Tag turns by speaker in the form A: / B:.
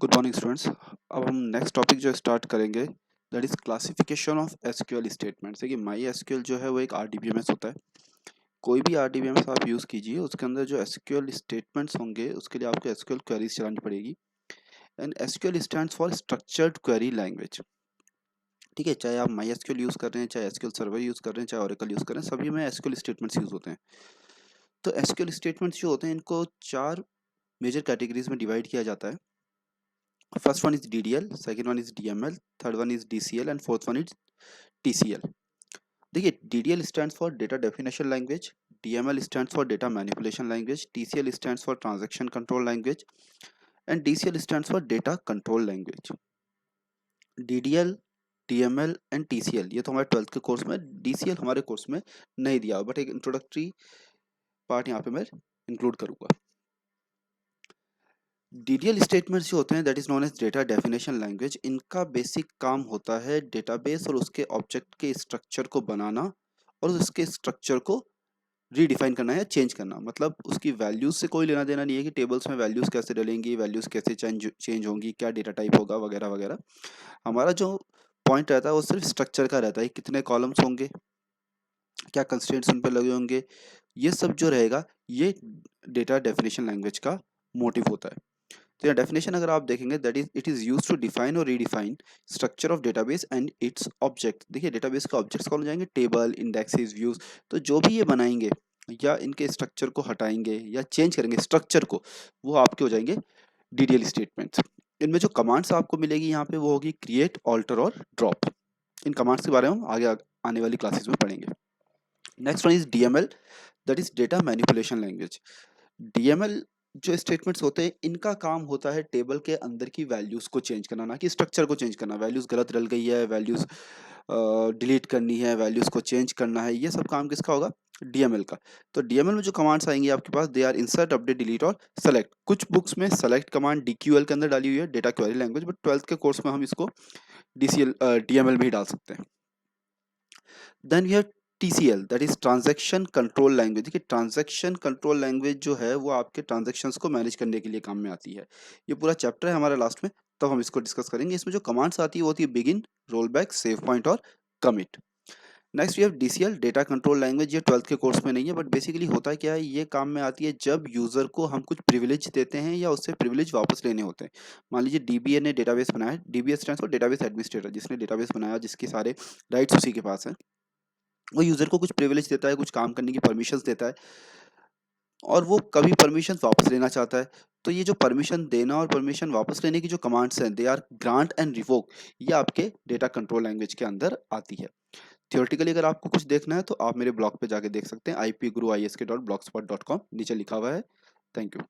A: Good morning students. अब हम next topic जो स्टार्ट करेंगे that is classification of SQL statements. देखिए माई एसक्यूएल जो है वो एक आरडीबीएमएस होता है। कोई भी आरडीबीएमएस आप यूज़ कीजिए, उसके अंदर जो एसक्यूएल स्टेटमेंट्स होंगे उसके लिए आपको एसक्यूएल क्वेरीज चलानी पड़ेगी। And SQL stands for structured query language. ठीक है, चाहे आप माई एसक्यूएल यूज़ कर रहे हैं, चाहे एसक्यूएल सर्वर यूज़ कर रहे हैं, चाहे ओरेकल यूज़ कर रहे हैं, सभी में एसक्यूएल स्टेटमेंट्स यूज़ होते हैं। तो एसक्यूएल स्टेटमेंट्स जो होते हैं इनको चार मेजर कैटेगरीज में डिवाइड किया जाता है। First one is DDL, second one is DML, third one is DCL and fourth one is TCL. देखिए DDL stands for Data Definition Language, DML stands for Data Manipulation Language, TCL stands for Transaction Control Language and DCL stands for Data Control Language. DDL, DML and TCL ये तो हमारे 12th के course में, DCL हमारे course में नहीं दिया, but एक इंट्रोडक्टरी पार्ट यहाँ पे मैं इंक्लूड करूँगा। डीडीएल स्टेटमेंट्स जो होते हैं that is known as data definition language. इनका बेसिक काम होता है डेटाबेस और उसके ऑब्जेक्ट के स्ट्रक्चर को बनाना और उसके स्ट्रक्चर को रीडिफाइन करना या चेंज करना। मतलब उसकी वैल्यूज से कोई लेना देना नहीं है कि टेबल्स में वैल्यूज कैसे डलेंगी, वैल्यूज कैसे चेंज होंगी, क्या डेटा टाइप होगा वगैरह वगैरह। हमारा जो पॉइंट रहता है वो सिर्फ स्ट्रक्चर का रहता है, कितने कॉलम्स होंगे, क्या कंस्ट्रेंट्स उन पर लगे होंगे, ये सब जो रहेगा ये डेटा डेफिनेशन लैंग्वेज का मोटिव होता है। तो यहाँ डेफिनेशन अगर आप देखेंगे that is it is used to define और redefine structure of database and its object. देखिए डेटाबेस के ऑब्जेक्ट्स कौन हो जाएंगे, टेबल, इंडेक्सेस, व्यूज। तो जो भी ये बनाएंगे या इनके स्ट्रक्चर को हटाएंगे या चेंज करेंगे स्ट्रक्चर को, वो आपके हो जाएंगे डीडीएल स्टेटमेंट्स। इनमें जो कमांड्स आपको मिलेगी यहाँ पे वो होगी क्रिएट, ऑल्टर और ड्रॉप। इन कमांड्स के बारे में हम आगे आने वाली क्लासेस में पढ़ेंगे। Next one is DML, that is data manipulation language. DML जो स्टेटमेंट्स होते हैं इनका काम होता है टेबल के अंदर की वैल्यूज को चेंज करना, ना कि स्ट्रक्चर को चेंज करना। वैल्यूज गलत डल गई है, वैल्यूज डिलीट करनी है, वैल्यूज को चेंज करना है, ये सब काम किसका होगा, डीएमएल का। तो डीएमएल में जो कमांड्स आएंगी आपके पास they are insert, update, delete और सेलेक्ट। कुछ बुक्स में सेलेक्ट कमांड डीक्यूएल के अंदर डाली हुई है, data query language, but 12th के कोर्स में हम इसको डीसीएल डीएमएल में ही डाल सकते हैं। Then we have TCL, that is transaction control language. देखिए ट्रांजैक्शन कंट्रोल लैंग्वेज जो है वो आपके ट्रांजैक्शंस को मैनेज करने के लिए काम में आती है। ये पूरा चैप्टर है हमारा लास्ट में, तब हम इसको डिस्कस करेंगे। इसमें जो कमांड्स आती है वो होती है begin, roll back, save point और commit. Next we have DCL, data control language. ये 12th के कोर्स में नहीं है, बट बेसिकली होता क्या है, ये काम में आती है जब यूजर को हम कुछ प्रिविलेज देते हैं या उससे प्रिविलेज वापस लेने होते हैं। मान लीजिए DBA ने डेटाबेस बनाया, DBA stands for database administrator, जिसने डेटाबेस बनाया, जिसके सारे राइट्स उसी के पास हैं। वो यूजर को कुछ प्रिविलेज देता है, कुछ काम करने की परमिशंस देता है और वो कभी परमिशन वापस लेना चाहता है। तो ये जो परमिशन देना और परमिशन वापस लेने की जो कमांड्स हैं they are grant and revoke, ये आपके डेटा कंट्रोल लैंग्वेज के अंदर आती है। थियोरेटिकली अगर आपको कुछ देखना है तो आप मेरे ब्लॉग पे जाके देख सकते हैं, ipguruisk.blogspot.com, नीचे लिखा हुआ है। Thank you.